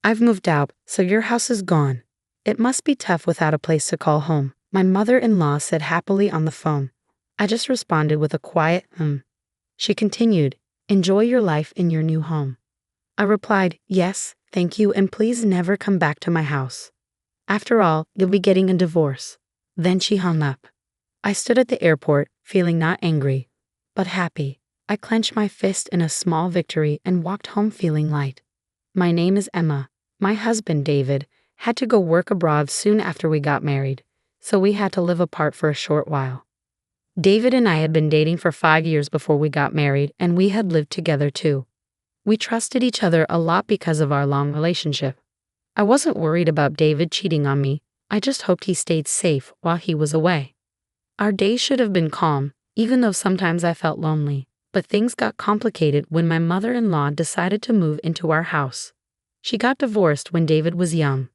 I've moved out, so your house is gone. It must be tough without a place to call home, my mother-in-law said happily on the phone. I just responded with a quiet, She continued, enjoy your life in your new home. I replied, yes, thank you, and please never come back to my house. After all, you'll be getting a divorce. Then she hung up. I stood at the airport, feeling not angry, but happy. I clenched my fist in a small victory and walked home feeling light. My name is Emma. My husband, David, had to go work abroad soon after we got married, so we had to live apart for a short while. David and I had been dating for 5 years before we got married, and we had lived together too. We trusted each other a lot because of our long relationship. I wasn't worried about David cheating on me. I just hoped he stayed safe while he was away. Our days should have been calm, even though sometimes I felt lonely, but things got complicated when my mother-in-law decided to move into our house. She got divorced when David was young.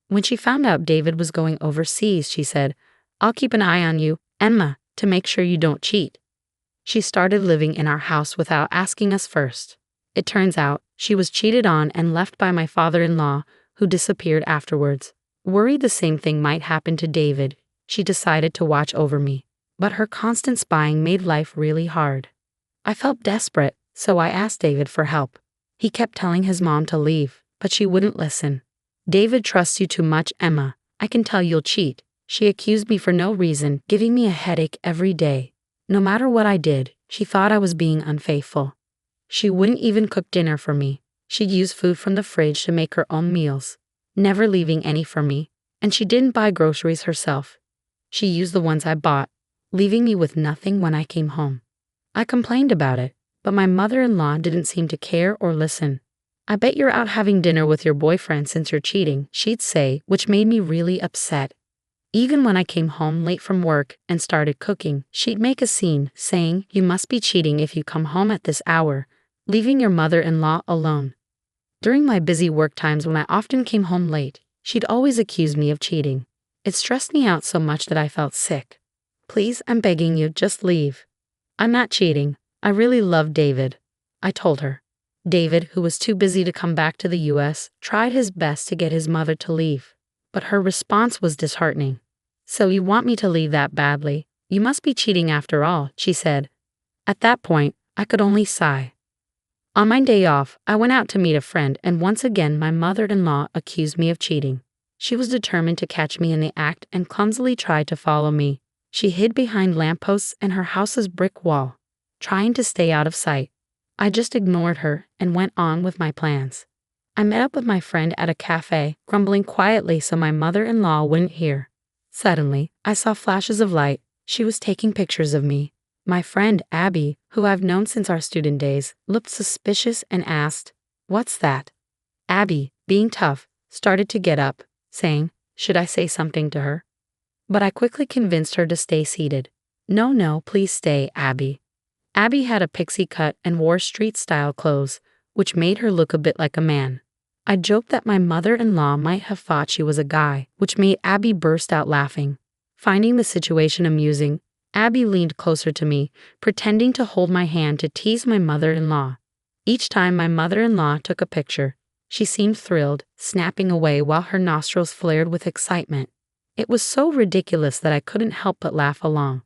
When she found out David was going overseas, she said, I'll keep an eye on you, Emma, to make sure you don't cheat. She started living in our house without asking us first. It turns out she was cheated on and left by my father-in-law, who disappeared afterwards. Worried the same thing might happen to David, she decided to watch over me. But her constant spying made life really hard. I felt desperate, so I asked David for help. He kept telling his mom to leave, but she wouldn't listen. David trusts you too much, Emma. I can tell you'll cheat. She accused me for no reason, giving me a headache every day. No matter what I did, she thought I was being unfaithful. She wouldn't even cook dinner for me. She'd use food from the fridge to make her own meals, never leaving any for me, and she didn't buy groceries herself. She used the ones I bought, leaving me with nothing when I came home. I complained about it, but my mother-in-law didn't seem to care or listen. I bet you're out having dinner with your boyfriend since you're cheating, she'd say, which made me really upset. Even when I came home late from work and started cooking, she'd make a scene, saying, you must be cheating if you come home at this hour, leaving your mother-in-law alone. During my busy work times when I often came home late, she'd always accuse me of cheating. It stressed me out so much that I felt sick. Please, I'm begging you, just leave. I'm not cheating. I really love David, I told her. David, who was too busy to come back to the US, tried his best to get his mother to leave. But her response was disheartening. So you want me to leave that badly? You must be cheating after all, she said. At that point, I could only sigh. On my day off, I went out to meet a friend, and once again my mother-in-law accused me of cheating. She was determined to catch me in the act and clumsily tried to follow me. She hid behind lampposts and her house's brick wall, trying to stay out of sight. I just ignored her and went on with my plans. I met up with my friend at a cafe, grumbling quietly so my mother-in-law wouldn't hear. Suddenly, I saw flashes of light. She was taking pictures of me. My friend, Abby, who I've known since our student days, looked suspicious and asked, what's that? Abby, being tough, started to get up, saying, should I say something to her? But I quickly convinced her to stay seated. No, please stay, Abby. Abby had a pixie cut and wore street-style clothes, which made her look a bit like a man. I joked that my mother-in-law might have thought she was a guy, which made Abby burst out laughing. Finding the situation amusing, Abby leaned closer to me, pretending to hold my hand to tease my mother-in-law. Each time my mother-in-law took a picture, she seemed thrilled, snapping away while her nostrils flared with excitement. It was so ridiculous that I couldn't help but laugh along.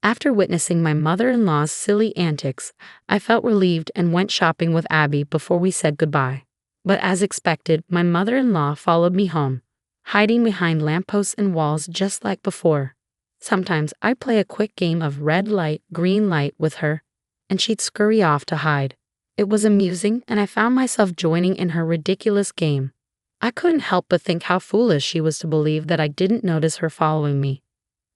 After witnessing my mother-in-law's silly antics, I felt relieved and went shopping with Abby before we said goodbye. But as expected, my mother-in-law followed me home, hiding behind lampposts and walls just like before. Sometimes I'd play a quick game of red light, green light with her, and she'd scurry off to hide. It was amusing, and I found myself joining in her ridiculous game. I couldn't help but think how foolish she was to believe that I didn't notice her following me.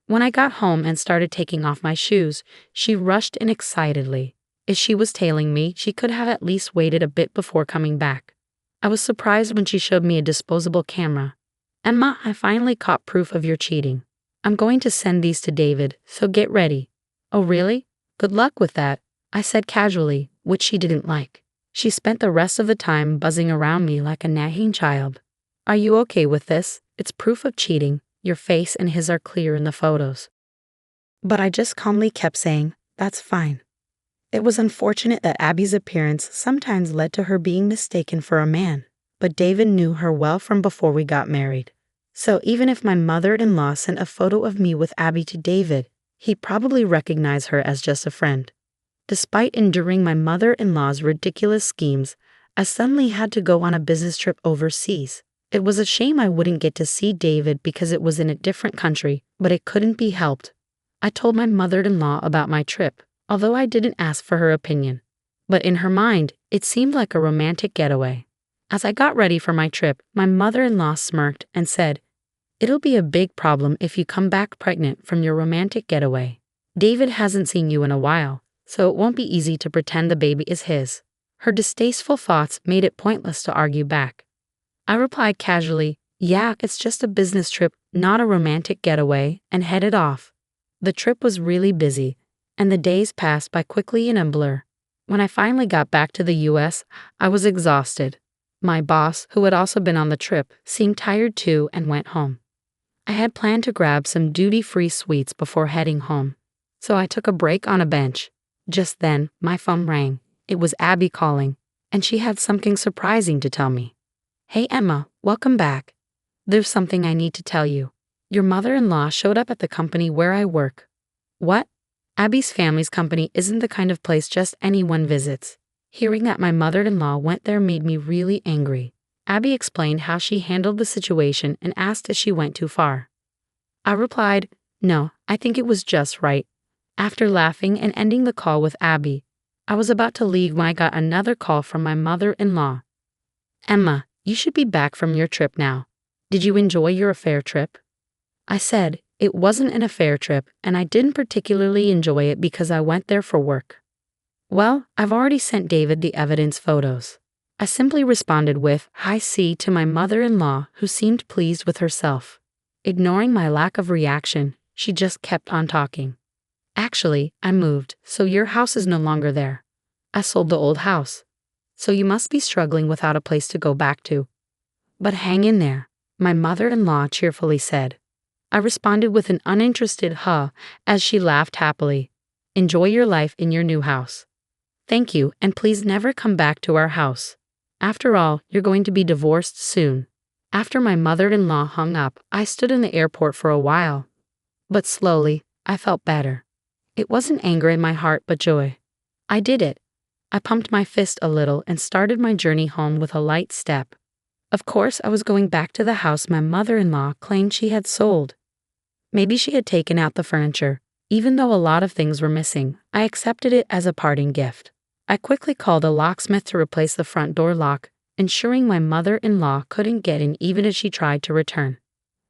When I got home and started taking off my shoes, she rushed in excitedly. If she was tailing me, she could have at least waited a bit before coming back. I was surprised when she showed me a disposable camera. Emma, I finally caught proof of your cheating. I'm going to send these to David, so get ready. Oh really? Good luck with that, I said casually, which she didn't like. She spent the rest of the time buzzing around me like a nagging child. Are you okay with this? It's proof of cheating. Your face and his are clear in the photos. But I just calmly kept saying, that's fine. It was unfortunate that Abby's appearance sometimes led to her being mistaken for a man, but David knew her well from before we got married. So even if my mother-in-law sent a photo of me with Abby to David, he probably recognized her as just a friend. Despite enduring my mother-in-law's ridiculous schemes, I suddenly had to go on a business trip overseas. It was a shame I wouldn't get to see David because it was in a different country, but it couldn't be helped. I told my mother-in-law about my trip, although I didn't ask for her opinion. But in her mind, it seemed like a romantic getaway. As I got ready for my trip, my mother-in-law smirked and said, "It'll be a big problem if you come back pregnant from your romantic getaway. David hasn't seen you in a while, so it won't be easy to pretend the baby is his." Her distasteful thoughts made it pointless to argue back. I replied casually, "Yeah, it's just a business trip, not a romantic getaway," and headed off. The trip was really busy, and the days passed by quickly in a blur. When I finally got back to the US, I was exhausted. My boss, who had also been on the trip, seemed tired too and went home. I had planned to grab some duty-free sweets before heading home, so I took a break on a bench. Just then, my phone rang. It was Abby calling, and she had something surprising to tell me. "Hey Emma, welcome back. There's something I need to tell you. Your mother-in-law showed up at the company where I work." "What?" "Abby's family's company isn't the kind of place just anyone visits." Hearing that my mother-in-law went there made me really angry. Abby explained how she handled the situation and asked if she went too far. I replied, "No, I think it was just right." After laughing and ending the call with Abby, I was about to leave when I got another call from my mother-in-law. "Emma, you should be back from your trip now. Did you enjoy your affair trip?" I said, "It wasn't an affair trip, and I didn't particularly enjoy it because I went there for work." "Well, I've already sent David the evidence photos." I simply responded with, "Hi C" to my mother-in-law, who seemed pleased with herself. Ignoring my lack of reaction, she just kept on talking. "Actually, I moved, so your house is no longer there. I sold the old house. So you must be struggling without a place to go back to. But hang in there," my mother-in-law cheerfully said. I responded with an uninterested huh as she laughed happily. "Enjoy your life in your new house." "Thank you, and please never come back to our house. After all, you're going to be divorced soon." After my mother-in-law hung up, I stood in the airport for a while. But slowly, I felt better. It wasn't anger in my heart, but joy. I did it. I pumped my fist a little and started my journey home with a light step. Of course, I was going back to the house my mother-in-law claimed she had sold. Maybe she had taken out the furniture. Even though a lot of things were missing, I accepted it as a parting gift. I quickly called a locksmith to replace the front door lock, ensuring my mother-in-law couldn't get in even if she tried to return.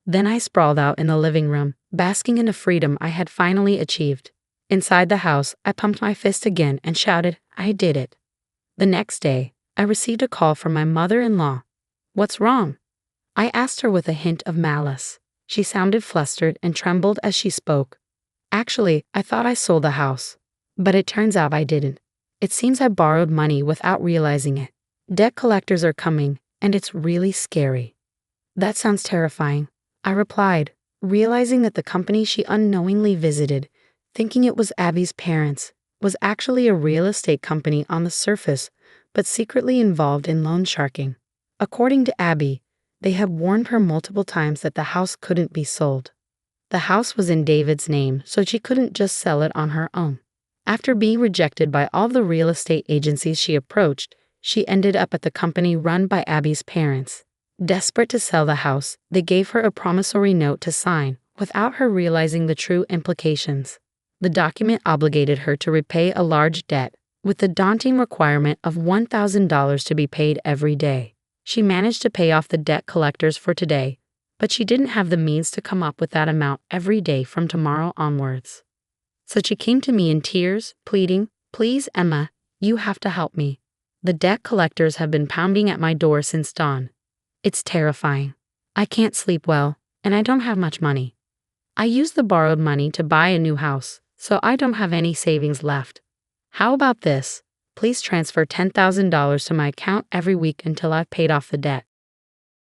Then I sprawled out in the living room, basking in the freedom I had finally achieved. Inside the house, I pumped my fist again and shouted, "I did it." The next day, I received a call from my mother-in-law. "What's wrong?" I asked her with a hint of malice. She sounded flustered and trembled as she spoke. "Actually, I thought I sold the house. But it turns out I didn't. It seems I borrowed money without realizing it. Debt collectors are coming, and it's really scary." "That sounds terrifying," I replied, realizing that the company she unknowingly visited, thinking it was Abby's parents, was actually a real estate company on the surface, but secretly involved in loan sharking. According to Abby, they had warned her multiple times that the house couldn't be sold. The house was in David's name, so she couldn't just sell it on her own. After being rejected by all the real estate agencies she approached, she ended up at the company run by Abby's parents. Desperate to sell the house, they gave her a promissory note to sign, without her realizing the true implications. The document obligated her to repay a large debt, with the daunting requirement of $1,000 to be paid every day. She managed to pay off the debt collectors for today, but she didn't have the means to come up with that amount every day from tomorrow onwards. So she came to me in tears, pleading, "Please, Emma, you have to help me. The debt collectors have been pounding at my door since dawn. It's terrifying. I can't sleep well, and I don't have much money. I used the borrowed money to buy a new house, so I don't have any savings left. How about this? Please transfer $10,000 to my account every week until I've paid off the debt."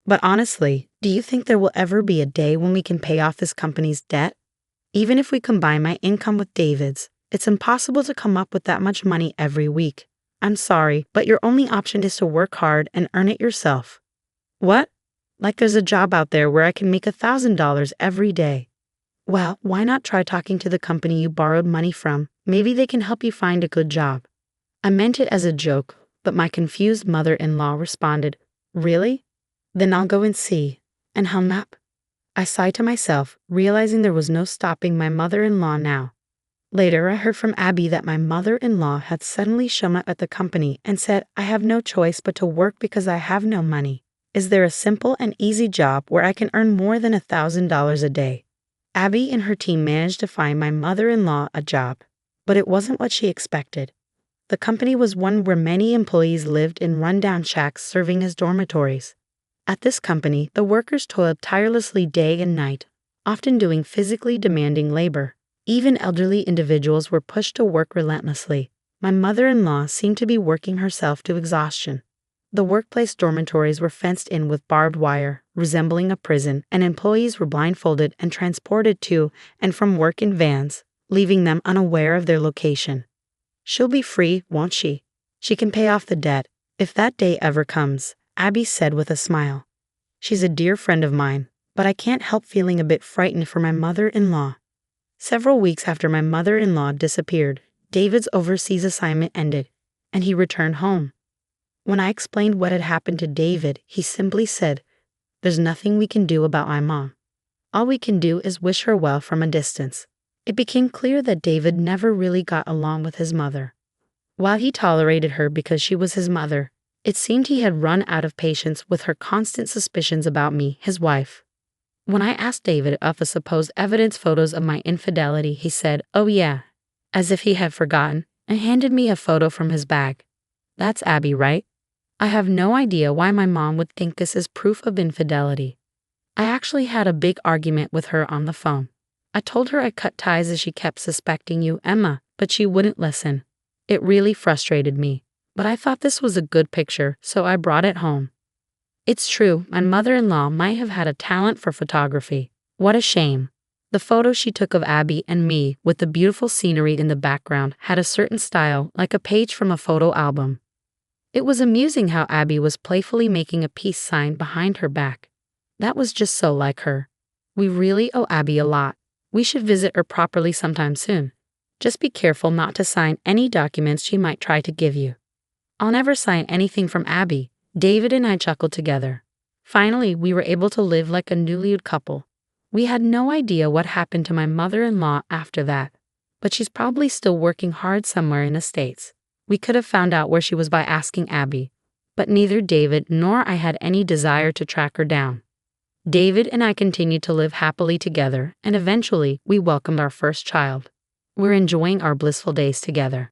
But honestly, do you think there will ever be a day when we can pay off this company's debt? Even if we combine my income with David's, it's impossible to come up with that much money every week. I'm sorry, but your only option is to work hard and earn it yourself. What? Like there's a job out there where I can make $1,000 every day. Well, why not try talking to the company you borrowed money from? Maybe they can help you find a good job. I meant it as a joke, but my confused mother-in-law responded, Really? Then I'll go and see, and hung up. I sighed to myself, realizing there was no stopping my mother-in-law now. Later, I heard from Abby that my mother-in-law had suddenly shown up at the company and said, I have no choice but to work because I have no money. Is there a simple and easy job where I can earn more than $1,000 a day? Abby and her team managed to find my mother-in-law a job, but it wasn't what she expected. The company was one where many employees lived in rundown shacks serving as dormitories. At this company, the workers toiled tirelessly day and night, often doing physically demanding labor. Even elderly individuals were pushed to work relentlessly. My mother-in-law seemed to be working herself to exhaustion. The workplace dormitories were fenced in with barbed wire, resembling a prison, and employees were blindfolded and transported to and from work in vans, leaving them unaware of their location. She'll be free, won't she? She can pay off the debt, if that day ever comes, Abby said with a smile. She's a dear friend of mine, but I can't help feeling a bit frightened for my mother-in-law. Several weeks after my mother-in-law disappeared, David's overseas assignment ended, and he returned home. When I explained what had happened to David, he simply said, There's nothing we can do about my mom. All we can do is wish her well from a distance. It became clear that David never really got along with his mother. While he tolerated her because she was his mother, it seemed he had run out of patience with her constant suspicions about me, his wife. When I asked David of the supposed evidence photos of my infidelity, he said, Oh yeah, as if he had forgotten, and handed me a photo from his bag. That's Abby, right? I have no idea why my mom would think this is proof of infidelity. I actually had a big argument with her on the phone. I told her I cut ties as she kept suspecting you, Emma, but she wouldn't listen. It really frustrated me, but I thought this was a good picture, so I brought it home. It's true, my mother-in-law might have had a talent for photography. What a shame. The photo she took of Abby and me with the beautiful scenery in the background had a certain style, like a page from a photo album. It was amusing how Abby was playfully making a peace sign behind her back. That was just so like her. We really owe Abby a lot. We should visit her properly sometime soon. Just be careful not to sign any documents she might try to give you. I'll never sign anything from Abby. David and I chuckled together. Finally, we were able to live like a newlywed couple. We had no idea what happened to my mother-in-law after that, but she's probably still working hard somewhere in the States. We could have found out where she was by asking Abby, but neither David nor I had any desire to track her down. David and I continued to live happily together, and eventually we welcomed our first child. We're enjoying our blissful days together.